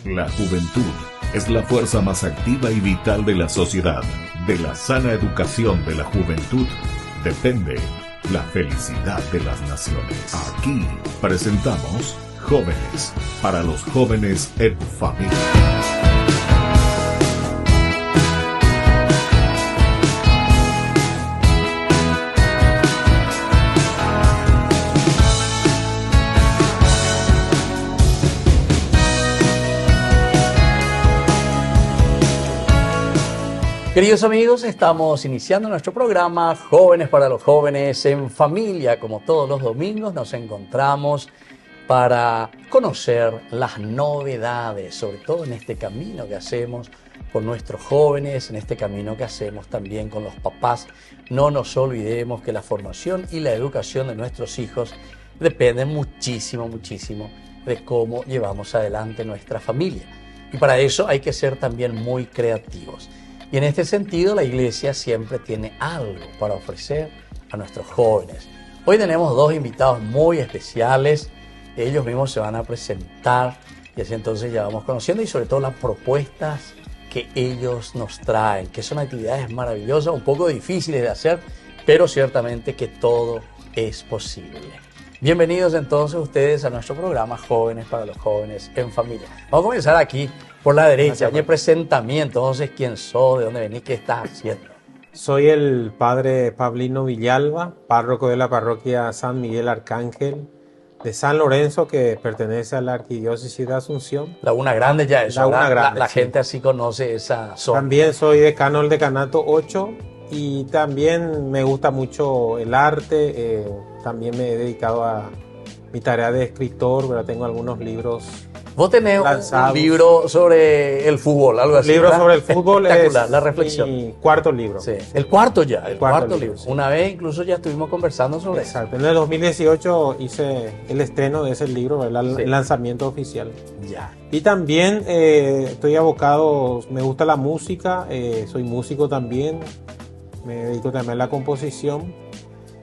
La juventud es la fuerza más activa y vital de la sociedad. De la sana educación de la juventud depende la felicidad de las naciones. Aquí presentamos Jóvenes, para los jóvenes en familia. Queridos amigos, estamos iniciando nuestro programa Jóvenes para los jóvenes en familia. Como todos los domingos nos encontramos para conocer las novedades, sobre todo en este camino que hacemos con nuestros jóvenes, en este camino que hacemos también con los papás. No nos olvidemos que la formación y la educación de nuestros hijos dependen muchísimo de cómo llevamos adelante nuestra familia. Y para eso hay que ser también muy creativos. Y en este sentido, la iglesia siempre tiene algo para ofrecer a nuestros jóvenes. Hoy tenemos dos invitados muy especiales. Ellos mismos se van a presentar y así entonces ya vamos conociendo y sobre todo las propuestas que ellos nos traen, que son actividades maravillosas, un poco difíciles de hacer, pero ciertamente que todo es posible. Bienvenidos entonces ustedes a nuestro programa Jóvenes para los jóvenes en familia. Vamos a comenzar aquí por la derecha, en el presentamiento. Entonces, ¿quién sos? ¿De dónde venís? ¿Qué estás haciendo? Soy el padre Pablino Villalba, párroco de la parroquia San Miguel Arcángel de San Lorenzo, que pertenece a la arquidiócesis de Asunción. Laguna Grande ya eso. Laguna Grande, la sí. gente así conoce esa zona. También soy decano del decanato 8 y también me gusta mucho el arte. También me he dedicado a mi tarea de escritor, ¿verdad? Tengo algunos libros. Vos tenés lanzados. Un libro sobre el fútbol, algo así. El libro ¿verdad? sobre el fútbol espectacular, es la reflexión. mi cuarto libro. Sí. El cuarto ya, el cuarto libro. Sí. Una vez incluso ya estuvimos conversando sobre eso. Exacto. En el 2018 hice el estreno de ese libro, ¿verdad? Sí. El lanzamiento oficial. Ya. Y también estoy abocado, me gusta la música, soy músico también, me dedico también a la composición.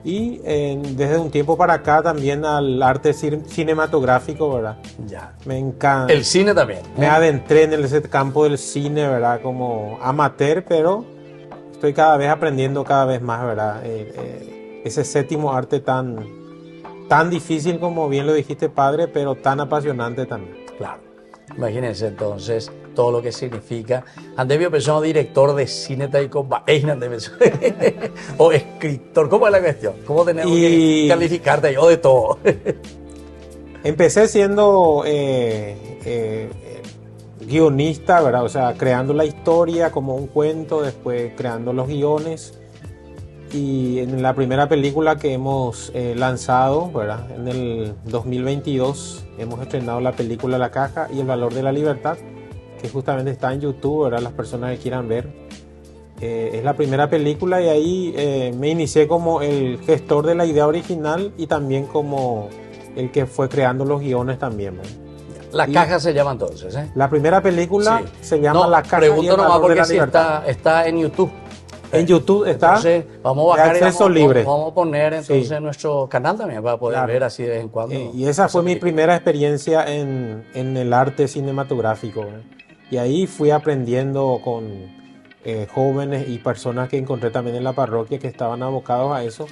Y desde un tiempo para acá también al arte cinematográfico, ¿verdad? Ya. Me encanta. El cine también. Me adentré en ese campo del cine, ¿verdad? Como amateur, pero estoy cada vez aprendiendo cada vez más, ¿verdad? Ese séptimo arte tan difícil como bien lo dijiste, padre, pero tan apasionante también. Claro. Imagínense entonces todo lo que significa. Andevio persona director de cine taico o escritor. ¿Cómo es la cuestión? ¿Cómo tenemos que calificarte yo de todo? Empecé siendo guionista, ¿verdad? O sea, creando la historia como un cuento, después creando los guiones. Y en la primera película que hemos lanzado, ¿verdad? En el 2022 hemos estrenado la película La Caja y el Valor de la Libertad, que justamente está en YouTube, ¿verdad? Las personas que quieran ver. Es la primera película y ahí me inicié como el gestor de la idea original y también como el que fue creando los guiones también, ¿verdad? La Caja se llama entonces, ¿eh? La primera película se llama La Caja y el Valor de la si Libertad. Está en YouTube. En YouTube está. Entonces, vamos a bajar de acceso libre. Vamos a poner entonces nuestro canal también para poder ver así de vez en cuando. Y esa fue mi primera experiencia en el arte cinematográfico, ¿eh? Y ahí fui aprendiendo con jóvenes y personas que encontré también en la parroquia que estaban abocados a eso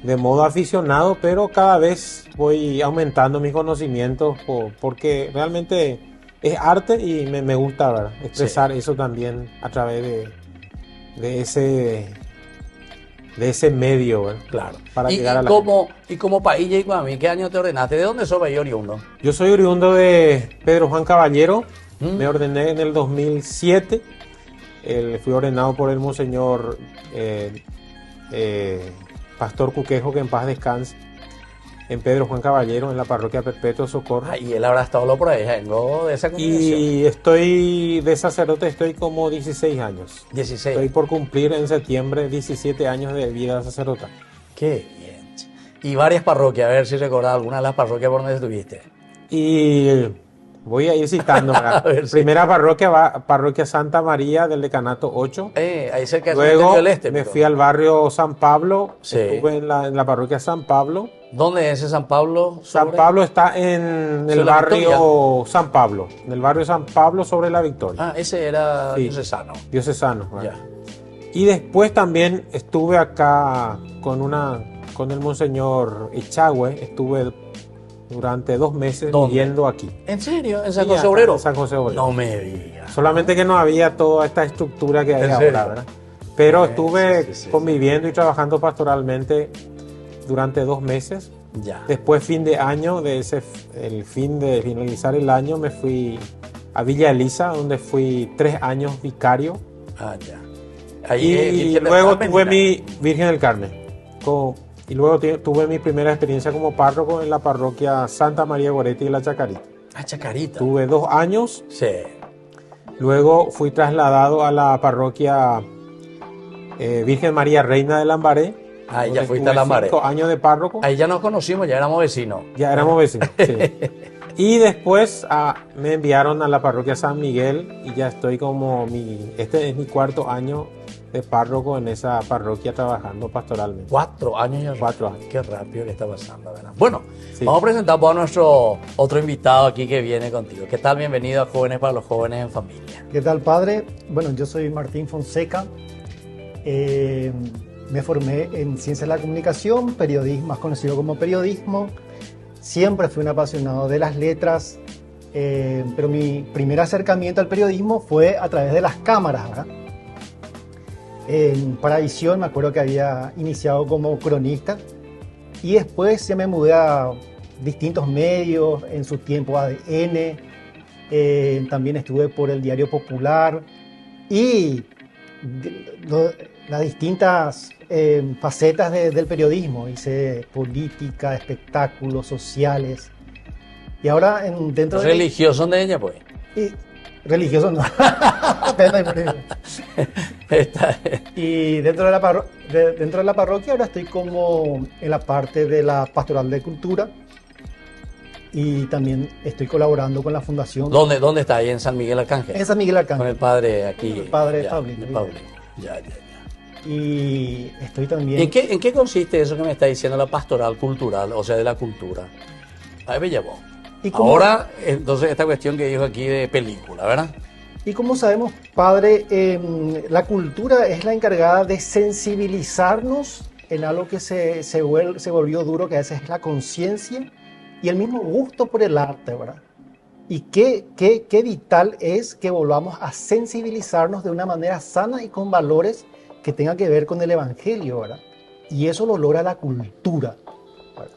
de modo aficionado, pero cada vez voy aumentando mis conocimientos porque realmente es arte y me gusta, ¿verdad? Expresar eso también a través de ese medio, ¿verdad? Claro. Para y llegar a como país, y a mí, ¿qué año te ordenaste? ¿De dónde sos oriundo? Yo soy oriundo de Pedro Juan Caballero. Me ordené en el 2007. Fui ordenado por el monseñor Pastor Cuquejo, que en paz descanse, en Pedro Juan Caballero, en la parroquia Perpetuo Socorro. Y él habrá estado por ahí, vengo de esa congregación. Y estoy de sacerdote, estoy como 16 años. 16. Estoy por cumplir en septiembre 17 años de vida sacerdotal. Qué bien. Y varias parroquias, a ver si recordás alguna de las parroquias por donde estuviste. Y Voy a ir citando. A ver, sí. Primera parroquia, parroquia Santa María del Decanato 8. Ahí cerca del Luego Cementerio del Este. me pero- fui al barrio San Pablo. Sí. Estuve en la parroquia San Pablo. ¿Dónde es ese San Pablo? San sobre? Pablo está en ¿Sobre el la barrio San Pablo. En el barrio San Pablo sobre la Victoria. Ah, ese era Sí. diocesano. Diocesano. ¿verdad? Ya. Y después también estuve acá con el Monseñor Echagüe. Estuve durante 2 meses ¿Dónde? viviendo aquí. ¿En serio? ¿En San Sí, José acá, Obrero? en San José Obrero. No me digas. Solamente que no había toda esta estructura que hay ¿En ahora, serio? ¿verdad? Pero estuve sí, sí, conviviendo y trabajando pastoralmente durante 2 meses. Ya. Después, fin de año, el fin de finalizar el año, me fui a Villa Elisa, donde fui 3 años vicario. Ah, ya. Y Virgen del luego Carmen, tuve ¿no? mi Virgen del Carmen. Y luego tuve mi primera experiencia como párroco en la parroquia Santa María Goretti de la Chacarita. Ah, Chacarita. Tuve 2 años. Sí. Luego fui trasladado a la parroquia Virgen María Reina de Lambaré. Ah, ya donde fuiste estuve a Lambaré. 5 años de párroco. Ahí ya nos conocimos, ya éramos vecinos. Ya éramos vecinos. Sí. Y después me enviaron a la parroquia San Miguel y ya estoy este es mi 4º año de párroco en esa parroquia trabajando pastoralmente. 4 años ya. 4 años. Qué rápido que está pasando, ¿verdad? Bueno, Sí. vamos a presentar a nuestro otro invitado aquí que viene contigo. ¿Qué tal? Bienvenido a Jóvenes para los Jóvenes en Familia. ¿Qué tal, padre? Bueno, yo soy Martín Fonseca. Me formé en Ciencia de la Comunicación, periodismo, más conocido como periodismo. Siempre fui un apasionado de las letras, pero mi primer acercamiento al periodismo fue a través de las cámaras, ¿verdad? En Paravisión me acuerdo que había iniciado como cronista y después ya me mudé a distintos medios, en su tiempo ADN, también estuve por el Diario Popular y las distintas facetas del periodismo. Hice política, espectáculos sociales y ahora dentro de... ¿Religioso de ella, pues? Y, religioso no. Y dentro de la parroquia ahora estoy como en la parte de la pastoral de cultura y también estoy colaborando con la fundación ¿Dónde está? Ahí en San Miguel Arcángel. en San Miguel Con Arcángel. el padre aquí. Con el padre ya, Pablito. el Pablito. Ya. Y estoy también... ¿Y en qué consiste eso que me está diciendo la pastoral cultural, o sea, de la cultura? Ahí me llevó. ¿Y cómo- Ahora, entonces, esta cuestión que dijo aquí de película, ¿verdad? Y como sabemos, padre, la cultura es la encargada de sensibilizarnos en algo que se volvió duro, que a veces es la conciencia y el mismo gusto por el arte, ¿verdad? Y qué vital es que volvamos a sensibilizarnos de una manera sana y con valores que tengan que ver con el Evangelio, ¿verdad? Y eso lo logra la cultura.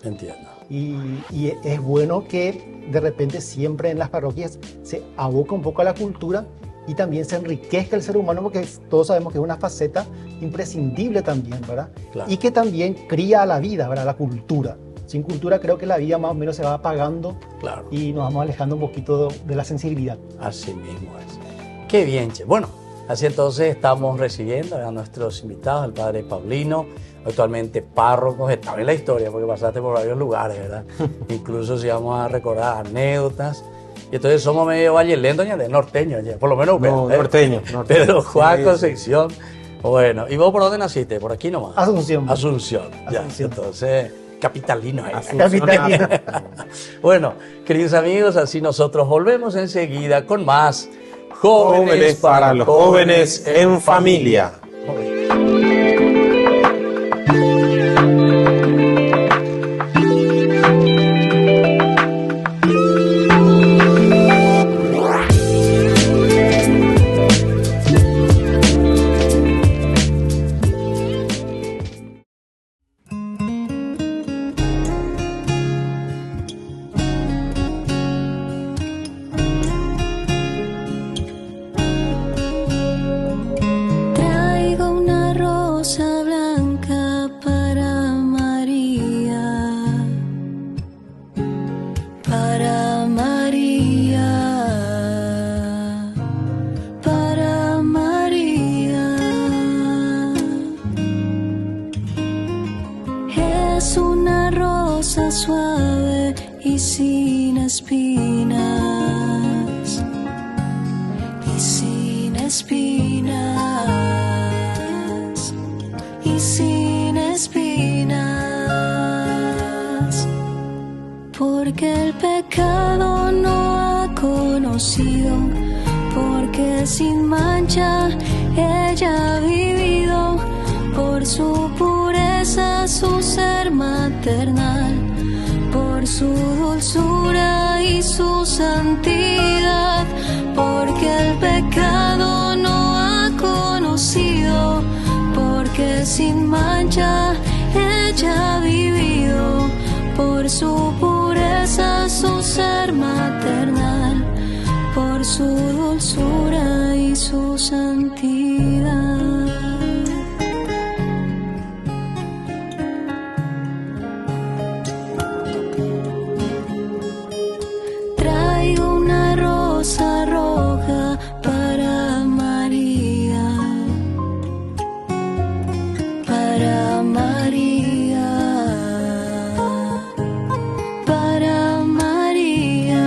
Entiendo. Y es bueno que de repente siempre en las parroquias se aboca un poco a la cultura y también se enriquezca el ser humano, porque todos sabemos que es una faceta imprescindible también, ¿verdad? Claro. Y que también cría a la vida, ¿verdad? La cultura. Sin cultura creo que la vida más o menos se va apagando Claro. y nos vamos alejando un poquito de la sensibilidad. Así mismo es. Qué bien, che. Bueno, así entonces estamos recibiendo a nuestros invitados, al padre Paulino, actualmente párroco, estaba en la historia porque pasaste por varios lugares, ¿verdad? Incluso si vamos a recordar anécdotas. Y entonces somos medio vallelendos, de norteños, ya, por lo menos No, Pedro, norteño. Pedro Juan Sí. Concepción. Bueno, ¿y vos por dónde naciste? Por aquí nomás. Asunción. Asunción, ya. Asunción. Entonces, capitalino ahí. Capitalino. Bueno, queridos amigos, así nosotros volvemos enseguida con más Jóvenes para los jóvenes en familia. Traigo una rosa blanca para María, para María, para María. Es una rosa suave y sin espinas. y sin espinas, y sin espinas, porque el pecado no ha conocido, porque sin mancha ella ha vivido, por su pureza, su ser maternal, por su dulzura y su santidad, porque el pecado no ha conocido, porque sin mancha ella ha vivido, por su pureza, su ser maternal, por su dulzura y su santidad. Traigo una rosa roja para María, para María, para María.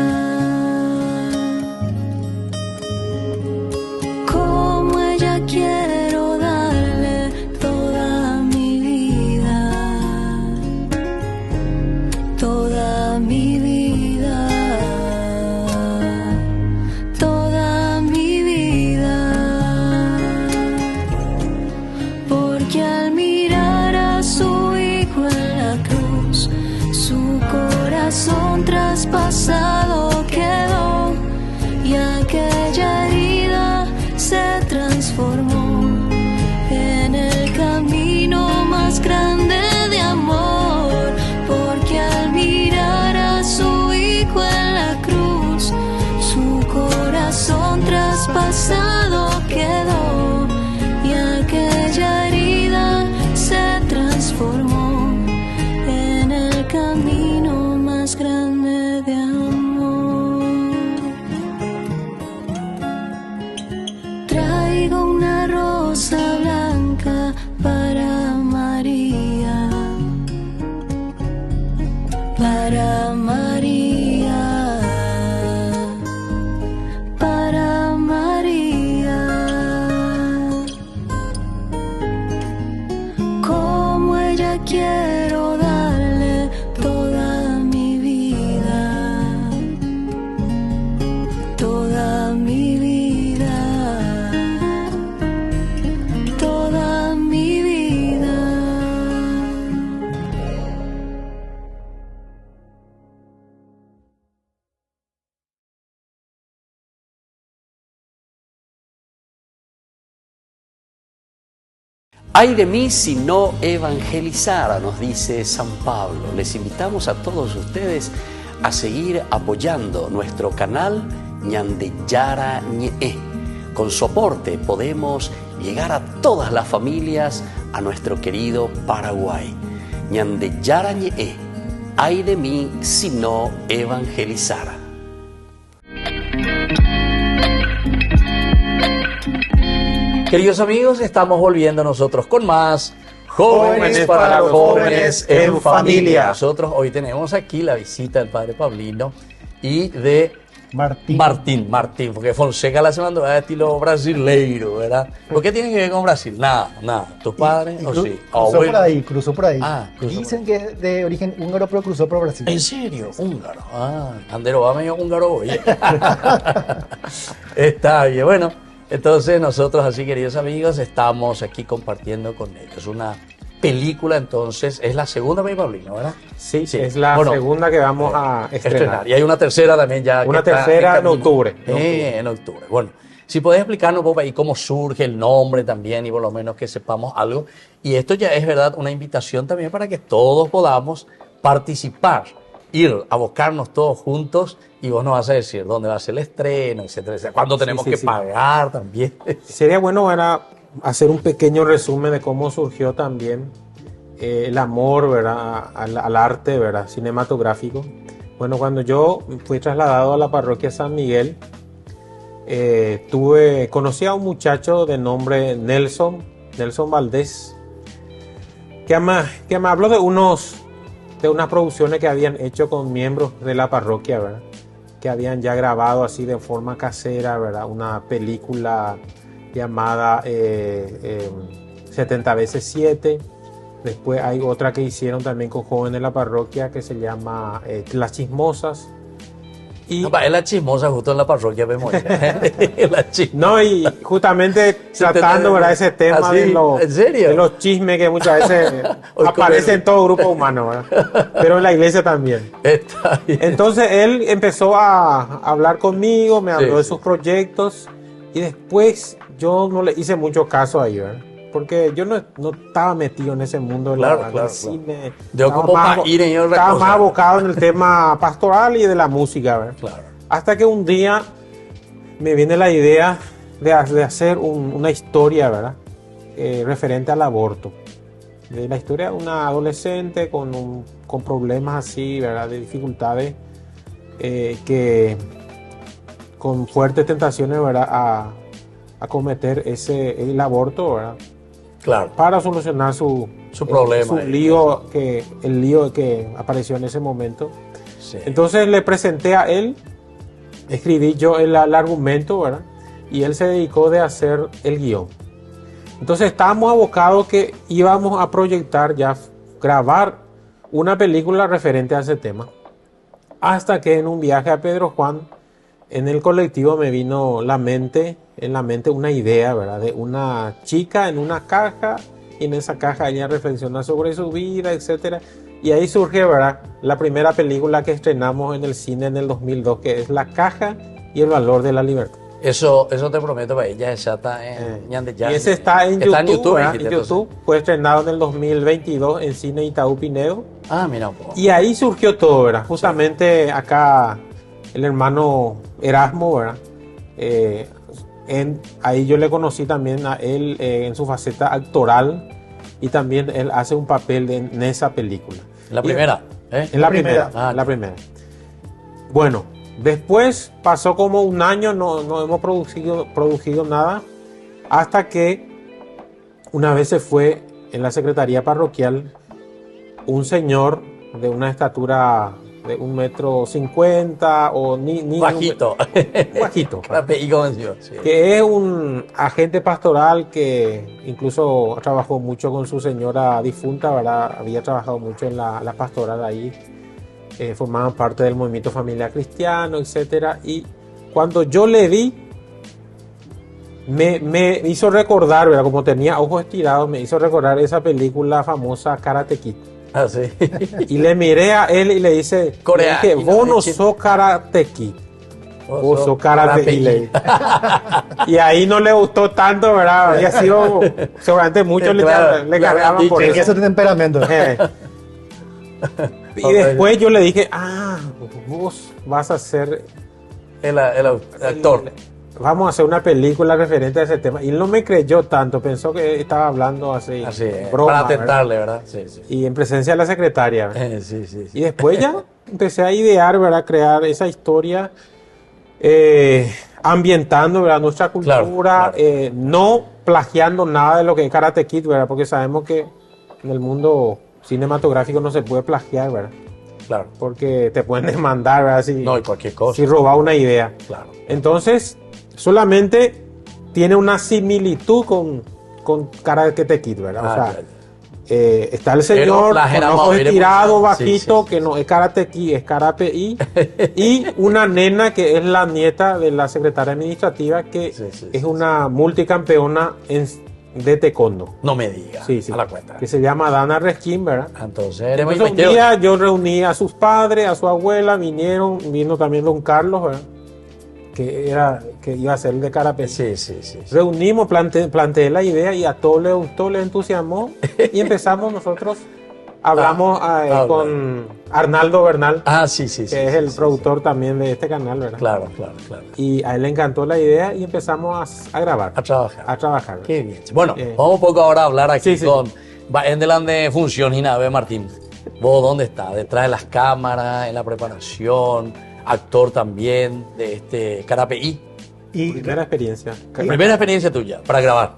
Como ella quiero darle toda mi vida, toda mi vida, toda mi vida, porque al mirar a su hijo en la cruz, su corazón traspasado quedó, y aquella herida se transformó en el camino más grande de amor, porque al mirar a su hijo en la cruz, su corazón traspasado quedó, y aquella herida se transformó en el camino más grande de amor. Traigo una rosa blanca para María, para María, para María. Como ella quiero darle toda mi vida, toda mi vida, toda mi vida. Ay de mí si no evangelizara, nos dice San Pablo. Les invitamos a todos ustedes a seguir apoyando nuestro canal Ñandeyara Ñe'e. Con su aporte podemos llegar a todas las familias a nuestro querido Paraguay. Ñandeyara Ñe'e. Ay de mí si no evangelizara. Queridos amigos, estamos volviendo nosotros con más Jóvenes para los Jóvenes en Familia. Nosotros hoy tenemos aquí la visita del padre Pablino y de Martín, porque Fonseca la semana de estilo brasileiro, ¿verdad? ¿Por qué tiene que ver con Brasil? Nada. ¿Tus padres? ¿O sí? Cruzó por ahí. Cruzó. Dicen que es de origen húngaro, pero cruzó por Brasil. ¿En serio? Húngaro. Andero va medio húngaro hoy. Está bien, bueno. Entonces nosotros así, queridos amigos, estamos aquí compartiendo con ellos una película. Entonces es la segunda, Pablino, ¿verdad? Sí, es la segunda que vamos a estrenar. Y hay una tercera también ya. Una tercera en octubre. En octubre. Bueno, si podés explicarnos un poco ahí cómo surge el nombre también y por lo menos que sepamos algo. Y esto ya es, ¿verdad?, una invitación también para que todos podamos participar, ir a buscarnos todos juntos. Y vos nos vas a decir dónde va a ser el estreno, etcétera, etcétera. Cuándo tenemos que pagar también. Sería bueno hacer un pequeño resumen de cómo surgió también el amor, ¿verdad?, al arte, ¿verdad?, cinematográfico. Bueno, cuando yo fui trasladado a la parroquia San Miguel, conocí a un muchacho de nombre Nelson Valdés, que me habló de unas producciones que habían hecho con miembros de la parroquia, ¿verdad? que habían ya grabado así de forma casera, ¿verdad? Una película llamada 70 veces 7. Después hay otra que hicieron también con jóvenes de la parroquia que se llama Las Chismosas. Y, No, es la chismosa justo en la parroquia vemos. La chismosa. no, y justamente tratando, ¿verdad? Ese tema ¿Ah, sí? ¿En serio? de los chismes que muchas veces Hoy aparecen en todo grupo humano, ¿verdad? Pero en la iglesia también. Está bien. Entonces él empezó a hablar conmigo, me habló Sí, de sí. sus proyectos y después yo no le hice mucho caso ahí, ¿verdad? Porque yo no estaba metido en ese mundo Claro, del claro, cine. Yo Estaba como más para ir en otra estaba cosa. más abocado en el tema pastoral y de la música, ¿verdad? Claro. Hasta que un día me viene la idea de hacer una historia, ¿verdad? Referente al aborto. De la historia de una adolescente con problemas así, ¿verdad? De dificultades, que con fuertes tentaciones, ¿verdad? A cometer el aborto, ¿verdad? Claro. Para solucionar su problema. su lío, el lío que apareció en ese momento. Sí. Entonces le presenté a él, escribí yo el argumento, ¿verdad? Y él se dedicó de hacer el guión. Entonces estábamos abocados que íbamos a proyectar, ya grabar una película referente a ese tema. Hasta que en un viaje a Pedro Juan, en el colectivo me vino en la mente una idea, ¿verdad? De una chica en una caja, y en esa caja ella reflexiona sobre su vida, etcétera. Y ahí surge, ¿verdad? La primera película que estrenamos en el cine en el 2002, que es La caja y el valor de la libertad. Eso te prometo, para ella ya está en Y ese está en YouTube, ¿verdad? dijiste, En YouTube. Fue estrenado en el 2022 en Cine Itaú Pinedo. Ah, mira un poco. Y ahí surgió todo, ¿verdad? Justamente acá el hermano Erasmo, ¿verdad? Ahí yo le conocí también a él en su faceta actoral, y también él hace un papel en esa película. La primera, ¿eh? En la primera. Ah, la primera. Bueno, después pasó como un año, no hemos producido nada, hasta que una vez se fue en la secretaría parroquial un señor de una estatura de 1,50 m o ni Bajito. bajito, Y convenció, sí. que es un agente pastoral que incluso trabajó mucho con su señora difunta, ¿verdad? Había trabajado mucho en la pastoral ahí, formaban parte del movimiento Familia Cristiano, etcétera. Y cuando yo le vi, me hizo recordar, ¿verdad? Como tenía ojos estirados, me hizo recordar esa película famosa Karate Kid. Ah, sí. Y le miré a él y le dije, vos no sos Karate Kid, vos sos Karate Kid. Y ahí no le gustó tanto, ¿verdad? Había sido, seguramente muchos Claro, le cargaban por Que eso. ese temperamento. Y después yo le dije, vos vas a ser El actor. vamos a hacer una película referente a ese tema. Y él no me creyó tanto, pensó que estaba hablando así, Así es, broma, para ¿verdad? tentarle, ¿verdad? Sí, sí. Y en presencia de la secretaria, ¿verdad? Sí, sí, sí. Y después ya empecé a idear, ¿verdad? Crear esa historia, ambientando, ¿verdad? Nuestra cultura, Claro, claro. no plagiando nada de lo que es Karate Kid, ¿verdad? Porque sabemos que en el mundo cinematográfico no se puede plagiar, ¿verdad? Claro. Porque te pueden demandar, ¿verdad? No, y cualquier cosa. Si roba una idea. Claro. Entonces, solamente tiene una similitud con Karate Kid, ¿verdad? O sea, está el señor con ojos estirados, bajito, que no es Karate Kid, es Karate I, y una nena que es la nieta de la secretaria administrativa, que es una multicampeona de taekwondo. No me diga. Sí, sí. A la cuenta. Que se llama Dana Reskin, ¿verdad? Entonces un día yo reuní a sus padres, a su abuela, vino también don Carlos, ¿verdad? Que iba a ser el de Karate. Sí. Reunimos, planteé la idea y a todos les gustó, les entusiasmó, y empezamos nosotros, hablamos con Arnaldo Bernal, sí. que es el productor también de este canal, ¿verdad? Claro. Y a él le encantó la idea y empezamos a grabar. A trabajar. ¿Verdad? Qué bien. Bueno, vamos un poco ahora a hablar aquí Sí. con Endeland de Función y Nave Martín. ¿Vos dónde estás? ¿Detrás de las cámaras, en la preparación? Actor también de este Karapeí. Y, Primera experiencia. Primera experiencia tuya para grabar.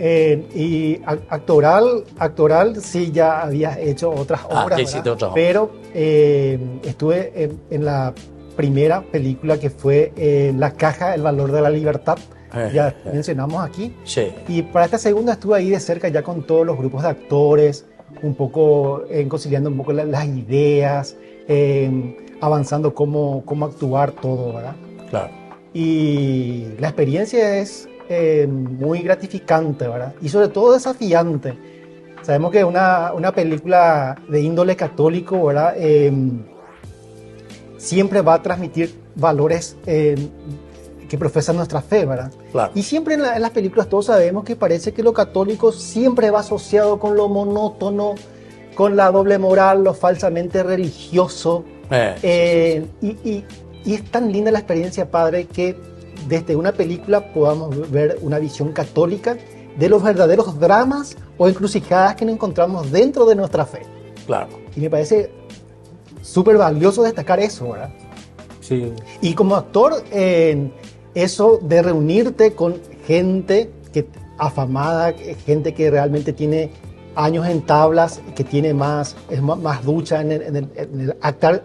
y actoral sí ya había hecho otras obras, ya hiciste ¿verdad? otras obras. Pero estuve en la primera película que fue La Caja, el valor de la libertad. Ya mencionamos aquí. Sí. Y para esta segunda estuve ahí de cerca ya con todos los grupos de actores, un poco conciliando un poco las ideas, avanzando cómo actuar todo, ¿verdad? Claro. Y la experiencia es muy gratificante, ¿verdad? Y sobre todo desafiante. Sabemos que una película de índole católico, ¿verdad? Siempre va a transmitir valores que profesan nuestra fe, ¿verdad? Claro. Y siempre en las películas todos sabemos que parece que lo católico siempre va asociado con lo monótono, con la doble moral, lo falsamente religioso. Y es tan linda la experiencia, padre, que desde una película podamos ver una visión católica de los verdaderos dramas o encrucijadas que nos encontramos dentro de nuestra fe. Claro. Y me parece súper valioso destacar eso, ¿verdad? Sí. Y como actor, eso de reunirte con gente afamada, gente que realmente tiene años en tablas, que tiene más ducha en el actuar,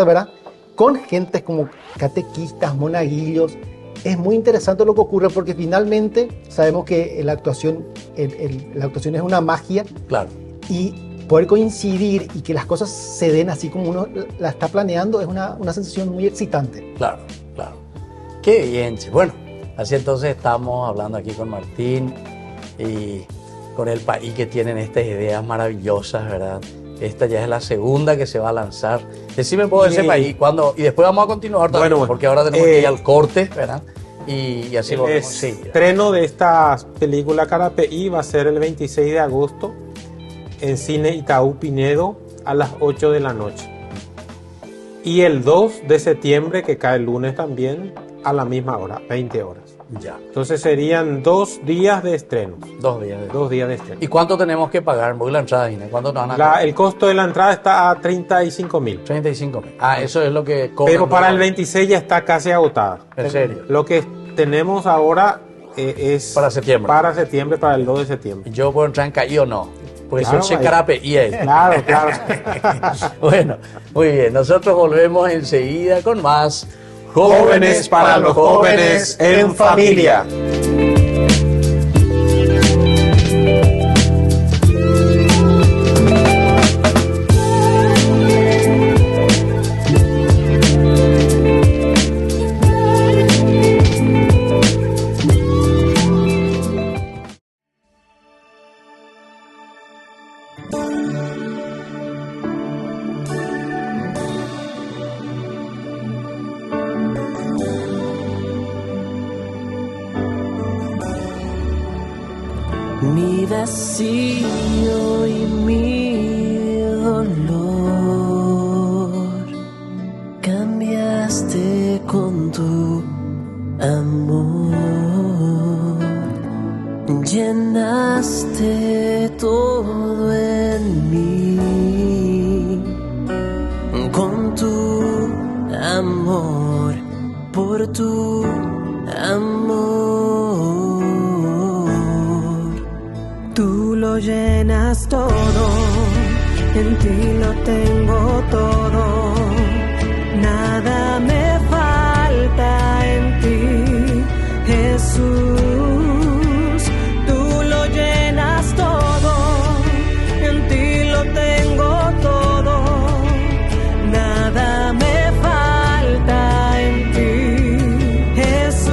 ¿verdad? Con gente como catequistas, monaguillos. Es muy interesante lo que ocurre porque finalmente sabemos que la actuación es una magia. Claro. Y poder coincidir y que las cosas se den así como uno la está planeando es una sensación muy excitante. Claro, claro. Qué bien. Bueno, así entonces estamos hablando aquí con Martín y con el país que tienen estas ideas maravillosas, ¿verdad? Esta ya es la segunda que se va a lanzar. Decime por ese país cuándo. Y después vamos a continuar también, Bueno, porque ahora tenemos que ir al corte, ¿verdad? Y así lo vemos. El estreno de esta película Carapeí va a ser el 26 de agosto en Cine Itaú Pinedo a las 8 de la noche. Y el 2 de septiembre, que cae el lunes también, a la misma hora, 20 horas. Ya. Entonces serían 2 días de estreno. 2 días. 2 días de estreno. ¿Y cuánto tenemos que pagar? Voy a la entrada, Gina. ¿Cuánto nos van a cobrar? El costo de la entrada está a 35.000. 35.000. Ah, eso es lo que cobran. Pero para el 26 ya está casi agotada. ¿En serio? Lo que tenemos ahora es Para septiembre. Para septiembre, para el 2 de septiembre. ¿Yo puedo entrar en CAI o no? Porque Claro, soy ahí. Carapeí ahí. Claro, claro. Bueno, muy bien. Nosotros volvemos enseguida con más Jóvenes para los jóvenes en familia. Mi vacío y mi dolor cambiaste con tu amor, llenaste todo en mí con tu amor, por tu amor. Tú lo llenas todo, en ti lo tengo todo, nada me falta en ti, Jesús. Tú lo llenas todo, en ti lo tengo todo, nada me falta en ti, Jesús.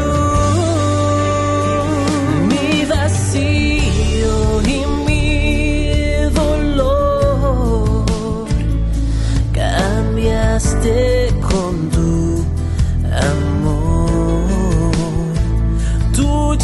Mi vacío y mi dolor cambiaste con tu amor. Tú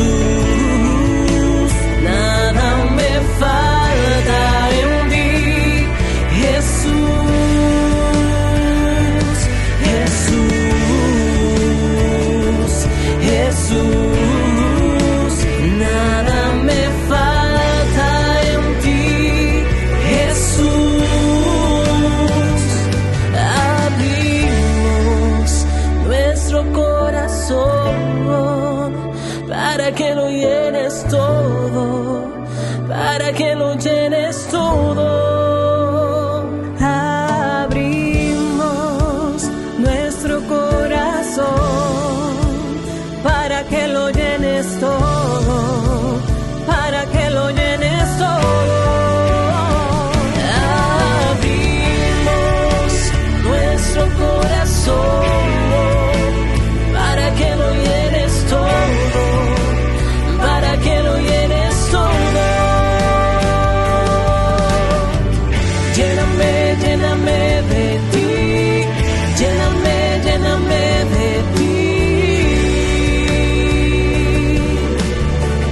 Jesús, nada me falta en ti. Jesús, Jesús, Jesús, nada me falta en ti. Jesús, abrimos nuestro corazón para que lo llenes todo, para que lo llenes todo. Abrimos nuestro corazón para que lo llenes todo, para que lo llenes todo. Abrimos nuestro corazón para que lo llenes todo, para que lo llenes todo. Lléname, lléname de ti, lléname, lléname de ti.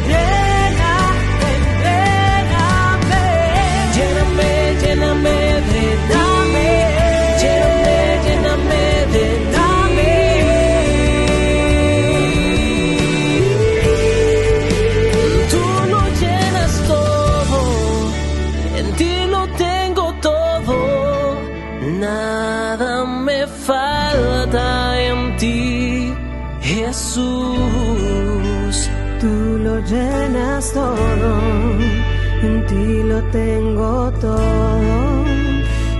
Lléname, lléname, lléname, lléname de ti. Lléname, lléname de ti. Tú lo llenas todo, en ti lo tengo todo, nada me falta en ti, Jesús. Tú lo llenas todo, en ti lo tengo todo,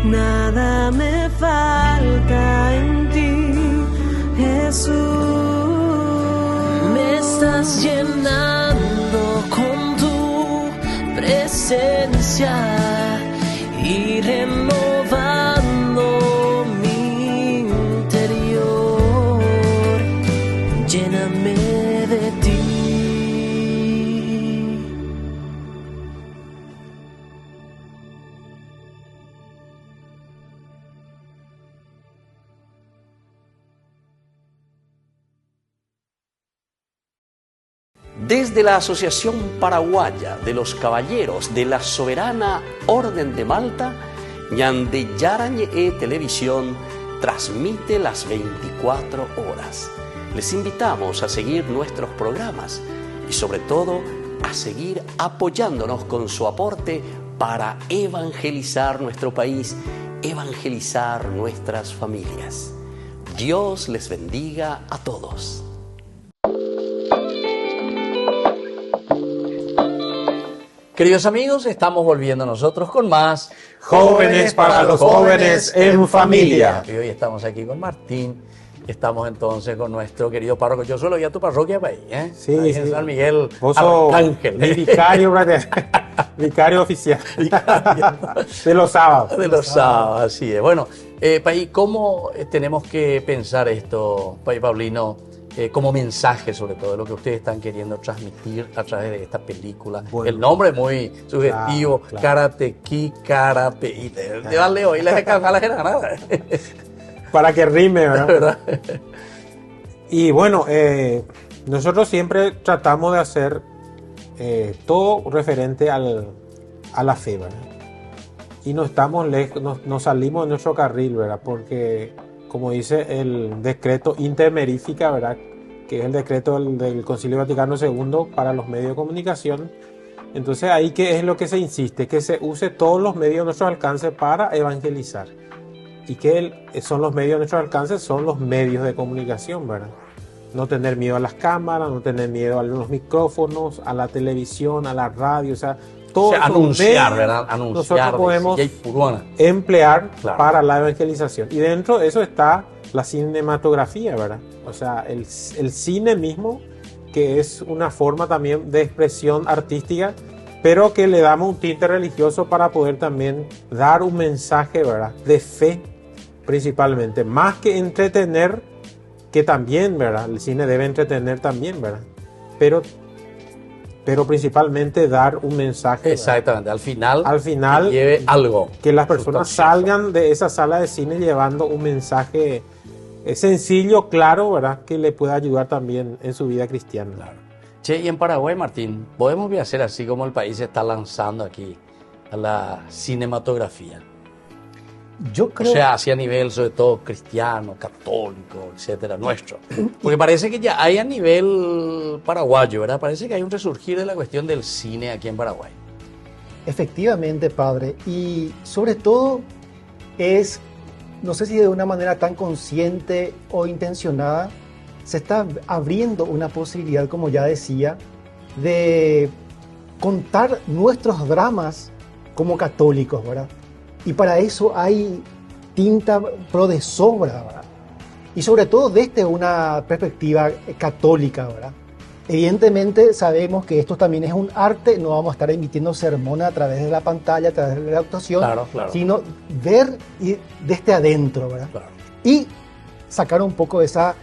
nada me falta en ti, Jesús. Me estás llenando con tu presencia y renovando mi interior. Lléname de ti. Desde la Asociación Paraguaya de los Caballeros de la Soberana Orden de Malta, Ñandeyarañe Televisión transmite las 24 horas. Les invitamos a seguir nuestros programas y sobre todo a seguir apoyándonos con su aporte para evangelizar nuestro país, evangelizar nuestras familias. Dios les bendiga a todos. Queridos amigos, estamos volviendo nosotros con más Jóvenes para los jóvenes en familia. Y hoy estamos aquí con Martín. Estamos entonces con nuestro querido párroco. Yo solo voy a tu parroquia para ahí, ¿eh? Sí, ahí sí. en San Miguel Vos sos Arcángel. mi vicario, vicario oficial de los sábados. De los sábados, así es. Bueno, Paí, ¿cómo tenemos que pensar esto, Paí Paulino, como mensaje sobre todo de lo que ustedes están queriendo transmitir a través de esta película? Bueno. El nombre es muy sugestivo, Claro. Karate Kid, Karate, y te darle hoy la granada. Para que rime, ¿verdad? ¿Verdad? Y bueno, nosotros siempre tratamos de hacer todo referente a la fe, ¿verdad? Y no estamos lejos, no salimos de nuestro carril, ¿verdad? Porque, como dice el decreto Intermerifica, ¿verdad? Que es el decreto del Concilio Vaticano II para los medios de comunicación. Entonces, ahí ¿qué es lo que se insiste? Que se use todos los medios a nuestro alcance para evangelizar. Y que son los medios a nuestro alcance, son los medios de comunicación, ¿verdad? No tener miedo a las cámaras, no tener miedo a los micrófonos, a la televisión, a la radio, o sea, todo eso anunciar, ¿verdad? Anunciar. nosotros podemos emplear Claro. para la evangelización. Y dentro de eso está la cinematografía, ¿verdad? O sea, el cine mismo, que es una forma también de expresión artística, pero que le damos un tinte religioso para poder también dar un mensaje, ¿verdad? De fe, principalmente. Más que entretener, que también, ¿verdad? El cine debe entretener también, ¿verdad? Pero principalmente dar un mensaje. Exactamente, al final final, que lleve algo. Que las personas sustancioso. salgan de esa sala de cine llevando un mensaje sencillo, claro, ¿verdad? Que le pueda ayudar también en su vida cristiana. Claro. Che, y en Paraguay, Martín, ¿podemos hacer así como el país se está lanzando aquí a la cinematografía? Yo creo... O sea, hacia nivel sobre todo cristiano, católico, etcétera, nuestro. Porque parece que ya hay a nivel paraguayo, ¿verdad? Parece que hay un resurgir de la cuestión del cine aquí en Paraguay. Efectivamente, padre. Y sobre todo es, no sé si de una manera tan consciente o intencionada, se está abriendo una posibilidad, como ya decía, de contar nuestros dramas como católicos, ¿verdad? Y para eso hay tinta pro de sobra, ¿verdad? Y sobre todo desde una perspectiva católica, ¿verdad? Evidentemente sabemos que esto también es un arte, no vamos a estar emitiendo sermones a través de la pantalla, a través de la actuación, Claro, claro. sino ver desde adentro, ¿verdad? Claro. Y sacar un poco esa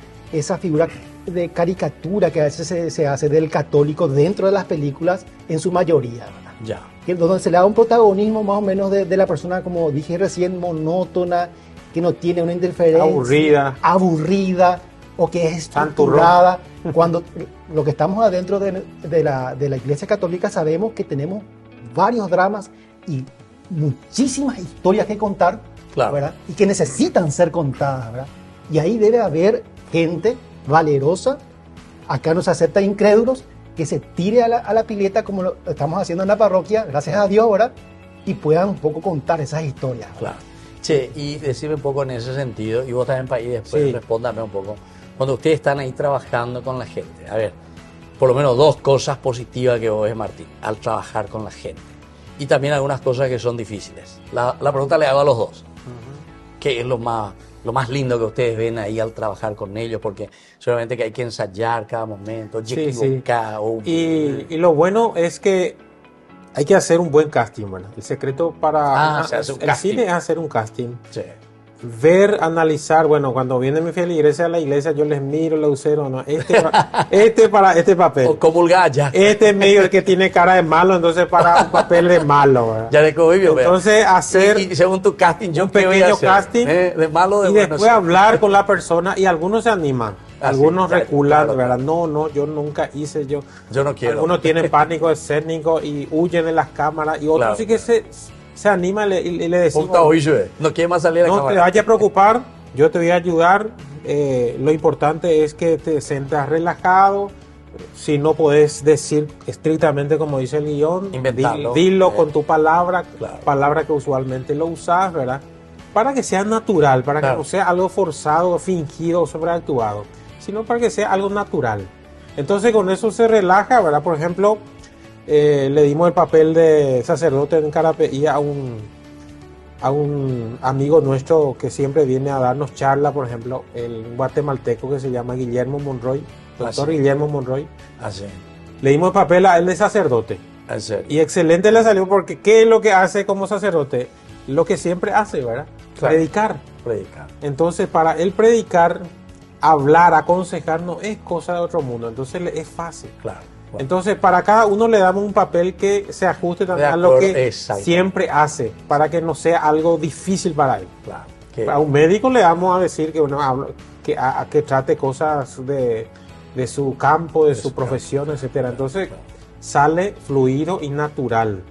figura de caricatura que a veces se hace del católico dentro de las películas en su mayoría, ¿verdad? Ya. Donde se le da un protagonismo más o menos de la persona, como dije recién, monótona, que no tiene una interferencia, aburrida o que es estructurada. Cuando lo que estamos adentro de la Iglesia Católica sabemos que tenemos varios dramas y muchísimas historias que contar, Claro. ¿verdad? Y que necesitan ser contadas, ¿verdad? Y ahí debe haber gente valerosa, acá no se acepta incrédulos, que se tire a la pileta como lo estamos haciendo en la parroquia, gracias a Dios, ¿verdad? Y puedan un poco contar esas historias, ¿verdad? Claro. Che, y decime un poco en ese sentido, y vos también para ahí después Sí. respóndame un poco. Cuando ustedes están ahí trabajando con la gente, a ver, por lo menos dos cosas positivas que vos ves, Martín, al trabajar con la gente. Y también algunas cosas que son difíciles. La pregunta le hago a los dos. ¿Qué es lo más lindo que ustedes ven ahí al trabajar con ellos? Porque seguramente que hay que ensayar cada momento, Sí, equivocar. Y lo bueno es que hay que hacer un buen casting, ¿verdad? El secreto para se hace un el casting. cine es hacer un casting. Sí. Ver, analizar, bueno, cuando viene mi feligresia a la iglesia, yo les miro, le usero, no, para este papel. O comulgar ya. Este es medio el que tiene cara de malo, entonces para un papel de malo, ¿verdad? Ya de convivio, vea. Entonces hacer Y según tu casting, yo un qué voy a pequeño hacer? casting De malo o de y bueno. después hablar con la persona y algunos se animan, Ah, algunos sí, ya, reculan, claro, ¿verdad? claro. No, yo nunca hice, yo Yo no quiero. Algunos tienen pánico escénico y huyen de las cámaras y otros Claro. sí que se animan y le decimos, Punta hoy, no quiere más salir a la no te cámara. vayas a preocupar, yo te voy a ayudar, lo importante es que te sientas relajado, si no puedes decir estrictamente como dice el guión, Inventarlo. dilo con tu palabra, Claro. palabra que usualmente lo usas, ¿verdad? Para que sea natural, para Claro. que no sea algo forzado, fingido o sobreactuado, sino para que sea algo natural. Entonces con eso se relaja, ¿verdad? Por ejemplo, le dimos el papel de sacerdote en Carapeí a un amigo nuestro que siempre viene a darnos charla, por ejemplo, el guatemalteco que se llama Guillermo Monroy, doctor sí. Guillermo Monroy. Así, Le dimos el papel a él de sacerdote. en serio. Y excelente le salió porque ¿qué es lo que hace como sacerdote? Lo que siempre hace, ¿verdad? Claro. Predicar. Predicar. Entonces, para él predicar, hablar, aconsejar, no es cosa de otro mundo. Entonces, le es fácil. Claro. Bueno. Entonces, para cada uno le damos un papel que se ajuste también De a lo acuerdo, que exacto. siempre hace, para que no sea algo difícil para él. Claro. Que- A un médico le vamos a decir que, que trate cosas de su campo, de su profesión, etcétera. Entonces, sale fluido y natural.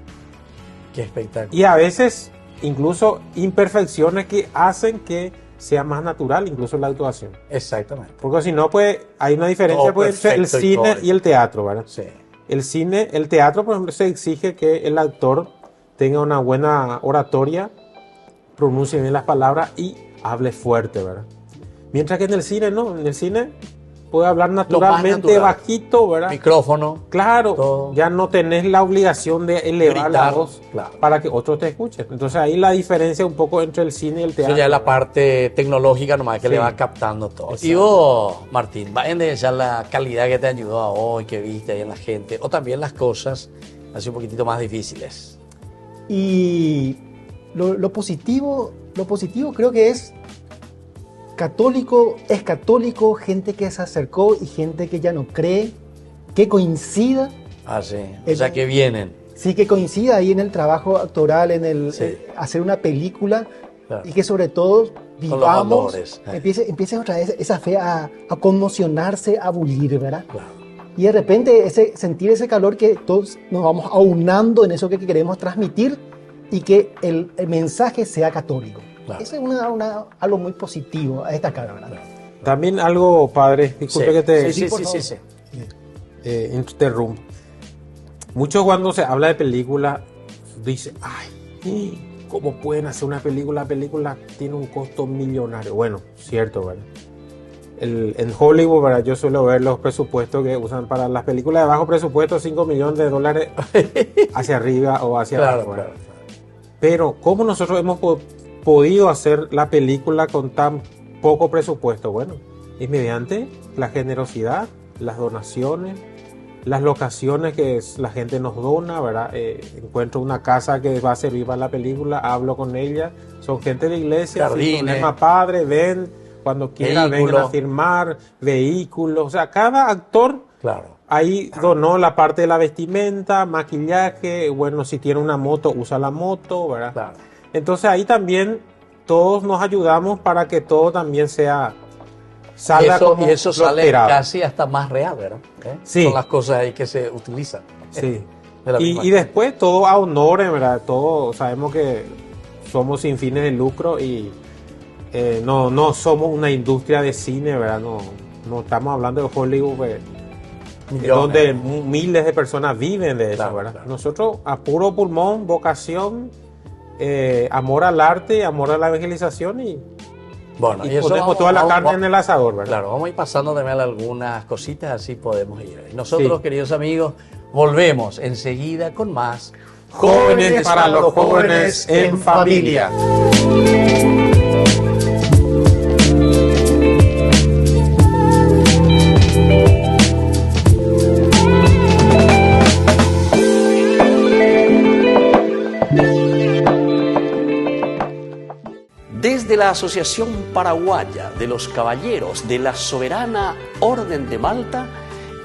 Qué espectáculo. Y a veces, incluso imperfecciones que hacen que sea más natural, incluso la actuación. Exactamente. Porque si no, pues hay una diferencia Todo pues, entre el perfecto y cine todo. y el teatro, ¿verdad? Sí. El teatro, por ejemplo, se exige que el actor tenga una buena oratoria, pronuncie bien las palabras y hable fuerte, ¿verdad? Mientras que en el cine no, en el cine puede hablar naturalmente, natural. bajito, ¿verdad? Micrófono. Claro, Todo. ya no tenés la obligación de elevar la Gritar, voz claro. para que otros te escuchen. Entonces ahí la diferencia un poco entre el cine y el teatro. Eso ya es la ¿verdad? parte tecnológica nomás que Sí. le va captando todo. Exacto. Y vos, Martín, va a enderezar la calidad que te ayudó a hoy, que viste ahí en la gente, o también las cosas así un poquitito más difíciles. Y lo positivo creo que es católico, gente que se acercó y gente que ya no cree, que coincida, Ah, sí. O sea, que vienen. sí, que coincida ahí en el trabajo actoral, en el Sí. hacer una película, Claro. y que sobre todo los vivamos, olores. empiece otra vez esa fe a conmocionarse, a bullir, ¿verdad? Claro. Y de repente sentir ese calor que todos nos vamos aunando en eso que queremos transmitir y que el mensaje sea católico. Claro. Eso es algo muy positivo a destacar, ¿verdad? También algo, padre, disculpe que te Sí. interrumpa. Mucho cuando se habla de película, dice, ay, ¿cómo pueden hacer una película? La película tiene un costo millonario. Bueno, cierto, ¿verdad? En Hollywood, ¿verdad? Yo suelo ver los presupuestos que usan para las películas de bajo presupuesto, $5 millones hacia arriba o hacia abajo. Claro. Pero, ¿cómo nosotros hemos podido hacer la película con tan poco presupuesto? Bueno, es mediante la generosidad, las donaciones, las locaciones que la gente nos dona, ¿verdad? Encuentro una casa que va a servir para la película, hablo con ella, son gente de iglesia, sin problema, padre, ven, cuando quiera vengan a firmar, vehículos, o sea, cada actor ahí donó la parte de la vestimenta, maquillaje, bueno, si tiene una moto, usa la moto, ¿verdad? Claro. Entonces ahí también todos nos ayudamos para que todo también salga como y eso sale esperado. Casi hasta más real, ¿verdad? Sí. Son las cosas ahí que se utilizan. Sí. Y después todo a honores, ¿verdad? Todo, sabemos que somos sin fines de lucro y no somos una industria de cine, ¿verdad? No estamos hablando de Hollywood, donde miles de personas viven de eso, ¿verdad? Claro. Nosotros a puro pulmón, vocación, amor al arte, amor a la evangelización y ponemos toda la carne en el asador, ¿verdad? Claro, vamos a ir pasando también algunas cositas, así podemos ir. Y nosotros, queridos amigos, volvemos enseguida con más Jóvenes para los jóvenes en familia. Desde la Asociación Paraguaya de los Caballeros de la Soberana Orden de Malta,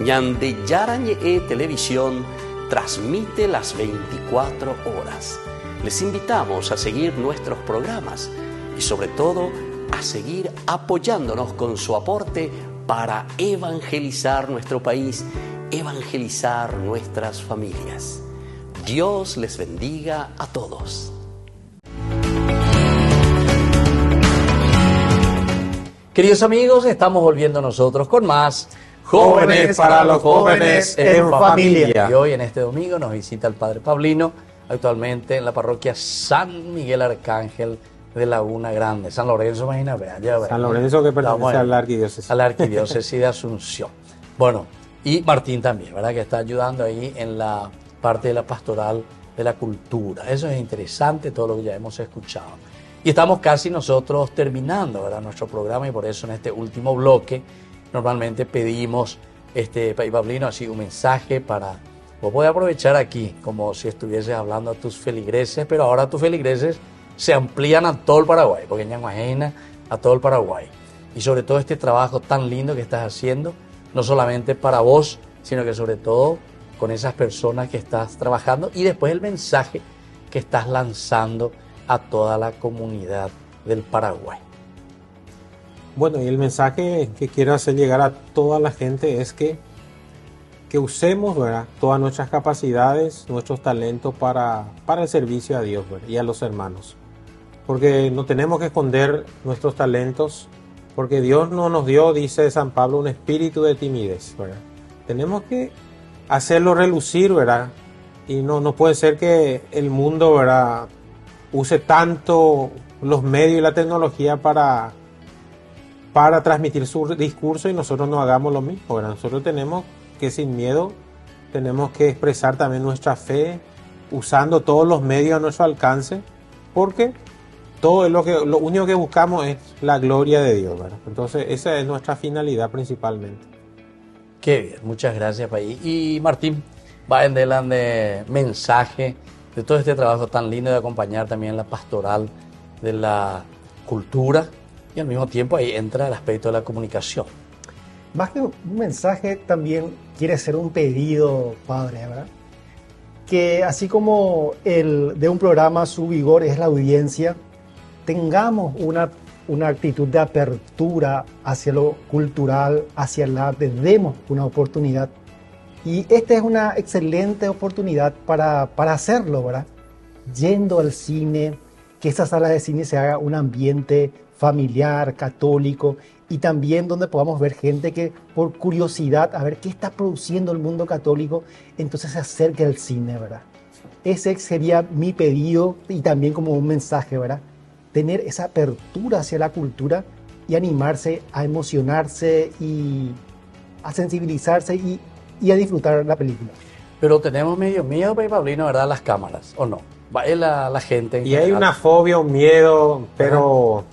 Ñandeyarañe Televisión transmite las 24 horas. Les invitamos a seguir nuestros programas y sobre todo a seguir apoyándonos con su aporte para evangelizar nuestro país, evangelizar nuestras familias. Dios les bendiga a todos. Queridos amigos, estamos volviendo nosotros con más Jóvenes para los jóvenes en familia. Y hoy en este domingo nos visita el Padre Pablino, actualmente en la parroquia San Miguel Arcángel de Laguna Grande. San Lorenzo, imagínate. San Lorenzo, que pertenece a la arquidiócesis. A la arquidiócesis de Asunción. Bueno, y Martín también, ¿verdad? Que está ayudando ahí en la parte de la pastoral de la cultura. Eso es interesante, todo lo que ya hemos escuchado. Y estamos casi nosotros terminando, ¿verdad? Nuestro programa, y por eso en este último bloque normalmente pedimos, Pablino, así un mensaje para... Vos podés aprovechar aquí como si estuvieses hablando a tus feligreses, pero ahora tus feligreses se amplían a todo el Paraguay, porque ya imagina a todo el Paraguay. Y sobre todo este trabajo tan lindo que estás haciendo, no solamente para vos, sino que sobre todo con esas personas que estás trabajando y después el mensaje que estás lanzando a toda la comunidad del Paraguay. Bueno, y el mensaje que quiero hacer llegar a toda la gente es que usemos, ¿verdad?, todas nuestras capacidades, nuestros talentos para el servicio a Dios, ¿verdad?, y a los hermanos. Porque no tenemos que esconder nuestros talentos, porque Dios no nos dio, dice San Pablo, un espíritu de timidez, ¿verdad? Tenemos que hacerlo relucir, ¿verdad? Y no puede ser que el mundo, ¿verdad?, use tanto los medios y la tecnología para transmitir su discurso y nosotros no hagamos lo mismo, ¿verdad? Nosotros tenemos que sin miedo, tenemos que expresar también nuestra fe usando todos los medios a nuestro alcance, porque todo es lo único que buscamos es la gloria de Dios, ¿verdad? Entonces esa es nuestra finalidad principalmente. Qué bien, muchas gracias, Paí. Y Martín, va en adelante mensaje de todo este trabajo tan lindo de acompañar también la pastoral de la cultura, y al mismo tiempo ahí entra el aspecto de la comunicación. Más que un mensaje, también quiere ser un pedido, padre, ¿verdad? Que así como de un programa su vigor es la audiencia, tengamos una actitud de apertura hacia lo cultural, hacia el arte, demos una oportunidad. Y esta es una excelente oportunidad para hacerlo, ¿verdad? Yendo al cine, que esa sala de cine se haga un ambiente familiar, católico, y también donde podamos ver gente que por curiosidad, a ver qué está produciendo el mundo católico, entonces se acerque al cine, ¿verdad? Ese sería mi pedido y también como un mensaje, ¿verdad? Tener esa apertura hacia la cultura y animarse a emocionarse y a sensibilizarse y a disfrutar la película. Pero tenemos medio miedo, Pablino, ¿verdad? Las cámaras, ¿o no? Va la gente en Y hay general. una fobia, un miedo, pero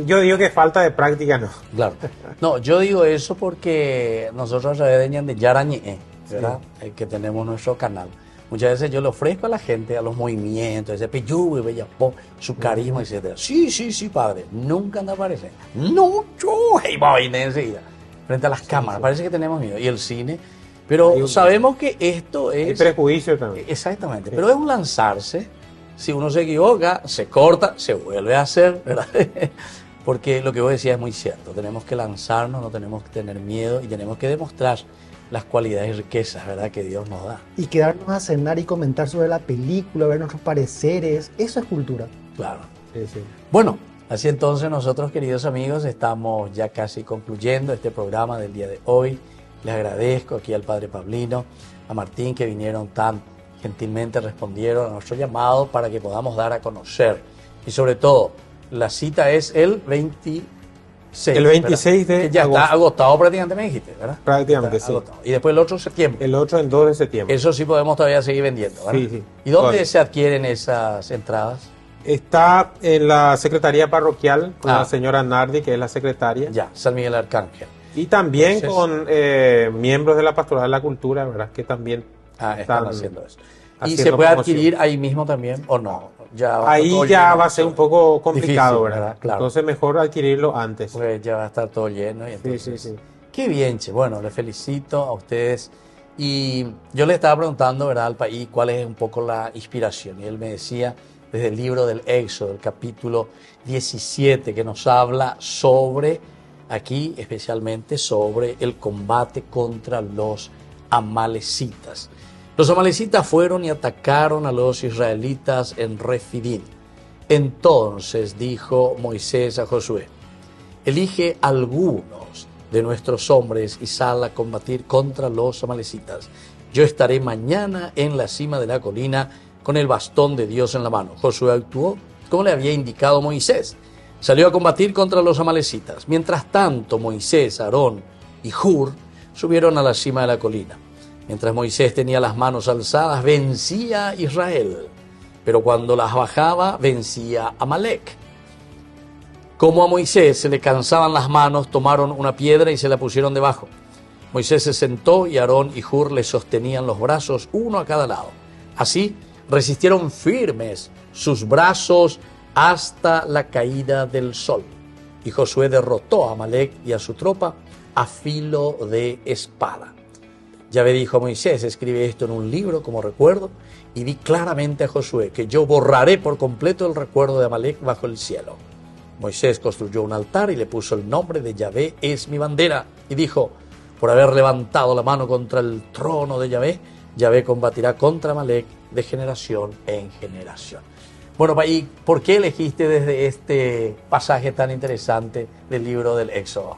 yo digo que falta de práctica, ¿no? Claro. No, yo digo eso porque nosotros a través de Ñande Yarañe, ¿verdad? Que tenemos nuestro canal. Muchas veces yo le ofrezco a la gente, a los movimientos, ese peyú, su carisma, etc. Sí, padre. Nunca anda a aparecer. No, yo, hey, voy enseguida. Frente a las cámaras. Parece que tenemos miedo. Y el cine. Pero sabemos que esto es... Hay prejuicio también. Exactamente. Pero es un lanzarse. Si uno se equivoca, se corta, se vuelve a hacer, ¿verdad? Porque lo que vos decías es muy cierto. Tenemos que lanzarnos, no tenemos que tener miedo y tenemos que demostrar las cualidades y riquezas, ¿verdad?, que Dios nos da. Y quedarnos a cenar y comentar sobre la película, ver nuestros pareceres, eso es cultura. Claro. Sí. Bueno, así entonces nosotros, queridos amigos, estamos ya casi concluyendo este programa del día de hoy. Les agradezco aquí al Padre Pablino, a Martín, que vinieron tan gentilmente, respondieron a nuestro llamado para que podamos dar a conocer. Y sobre todo, la cita es el 26. El 26 ¿verdad? de Que ya agosto. está agotado prácticamente, me dijiste, ¿verdad? Prácticamente, Está sí. agotado. Y después el 8 de septiembre. El 8 en 2 de septiembre. Eso sí podemos todavía seguir vendiendo, ¿verdad? Sí. ¿Y dónde Todavía. se adquieren esas entradas? Está en la Secretaría Parroquial con Ah. la señora Nardi, que es la secretaria. Ya, San Miguel Arcángel. Y también Entonces- con miembros de la Pastoral de la Cultura, ¿verdad? Que también Están haciendo eso. ¿Y haciendo se puede promoción. adquirir ahí mismo también o no? Ya va a estar Ahí todo ya lleno. va a ser un poco complicado, Difícil, ¿verdad? ¿verdad? Claro. Entonces mejor adquirirlo antes. Porque ya va a estar todo lleno. Y entonces, sí. Qué bien, che. Bueno, les felicito a ustedes. Y yo le estaba preguntando, ¿verdad?, al país cuál es un poco la inspiración. Y él me decía, desde el libro del Éxodo, el capítulo 17, que nos habla sobre, aquí especialmente, sobre el combate contra los amalecitas. Los amalecitas fueron y atacaron a los israelitas en Refidim. Entonces dijo Moisés a Josué: elige algunos de nuestros hombres y sal a combatir contra los amalecitas. Yo estaré mañana en la cima de la colina con el bastón de Dios en la mano. Josué actuó como le había indicado Moisés. Salió a combatir contra los amalecitas. Mientras tanto, Moisés, Aarón y Hur subieron a la cima de la colina. Mientras Moisés tenía las manos alzadas, vencía a Israel. Pero cuando las bajaba, vencía a Amalec. Como a Moisés se le cansaban las manos, tomaron una piedra y se la pusieron debajo. Moisés se sentó y Aarón y Hur le sostenían los brazos, uno a cada lado. Así resistieron firmes sus brazos hasta la caída del sol. Y Josué derrotó a Amalec y a su tropa a filo de espada. Yahvé dijo a Moisés: escribe esto en un libro como recuerdo, y di claramente a Josué que yo borraré por completo el recuerdo de Amalec bajo el cielo. Moisés construyó un altar y le puso el nombre de Yahvé es mi bandera, y dijo: por haber levantado la mano contra el trono de Yahvé, Yahvé combatirá contra Amalec de generación en generación. Bueno, ¿y por qué elegiste desde este pasaje tan interesante del libro del Éxodo?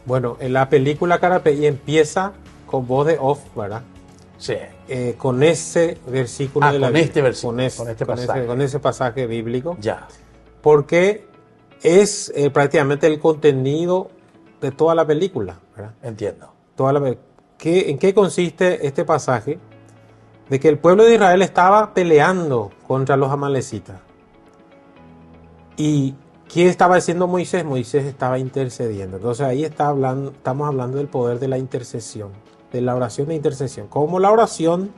Bueno, en la película Carapey empieza con voz de off, ¿verdad? Sí. Con ese versículo Ah, de la con Biblia, este versículo, con este pasaje. con ese pasaje bíblico, Ya. porque es prácticamente el contenido de toda la película, ¿verdad? Entiendo. ¿En qué consiste este pasaje? De que el pueblo de Israel estaba peleando contra los amalecitas. ¿Y qué estaba haciendo Moisés? Moisés estaba intercediendo. Entonces ahí estamos hablando del poder de la intercesión, de la oración de intercesión. Cómo la oración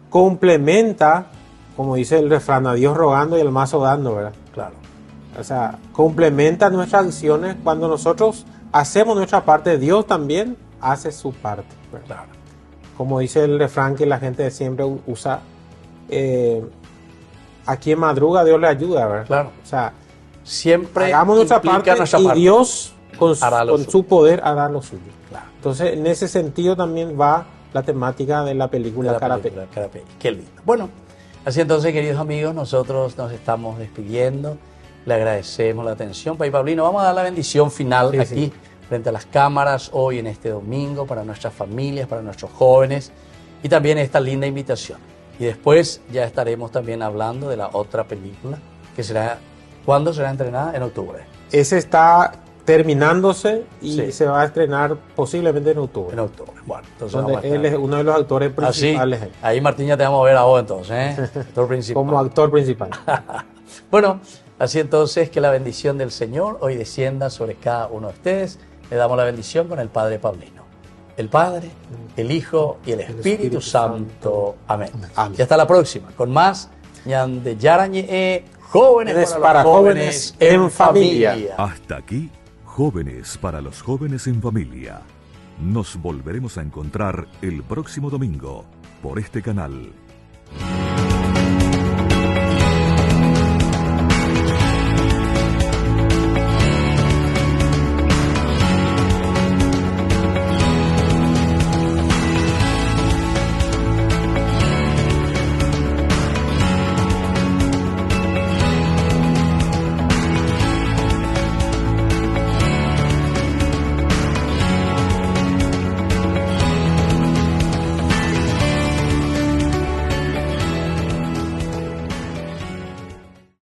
complementa, como dice el refrán, a Dios rogando y al mazo dando, ¿verdad? Claro. O sea, complementa nuestras acciones. Cuando nosotros hacemos nuestra parte, Dios también hace su parte, ¿verdad? Claro. Como dice el refrán que la gente siempre usa, a quien madruga Dios le ayuda, ¿verdad? Claro. O sea, siempre hagamos nuestra implica parte nuestra y parte. Dios Hará lo con suyo. su poder hará lo suyo. Claro. Entonces, en ese sentido también va la temática de la De película la Karate. película Karate. Qué lindo. Bueno, así entonces, queridos amigos, nosotros nos estamos despidiendo. Le agradecemos la atención. Pai Paulino, vamos a dar la bendición final Sí, aquí, sí. frente a las cámaras, hoy en este domingo, para nuestras familias, para nuestros jóvenes, y también esta linda invitación. Y después ya estaremos también hablando de la otra película, que será, ¿cuándo será estrenada? En octubre. Ese está terminándose y Sí. se va a estrenar posiblemente en octubre. En octubre. Bueno, entonces Donde vamos a él estar- es uno de los actores Así, principales. ahí Martín ya te vamos a ver a vos entonces, ¿eh? Actor principal. Como actor principal. Bueno, así entonces que la bendición del Señor hoy descienda sobre cada uno de ustedes. Le damos la bendición con el Padre Paulino. El Padre, el Hijo y el Espíritu Santo. Amén. Amén. Y hasta la próxima, con más Ñande Yarañe, jóvenes Para jóvenes en familia. Hasta aquí, Jóvenes para los Jóvenes en Familia. Nos volveremos a encontrar el próximo domingo por este canal.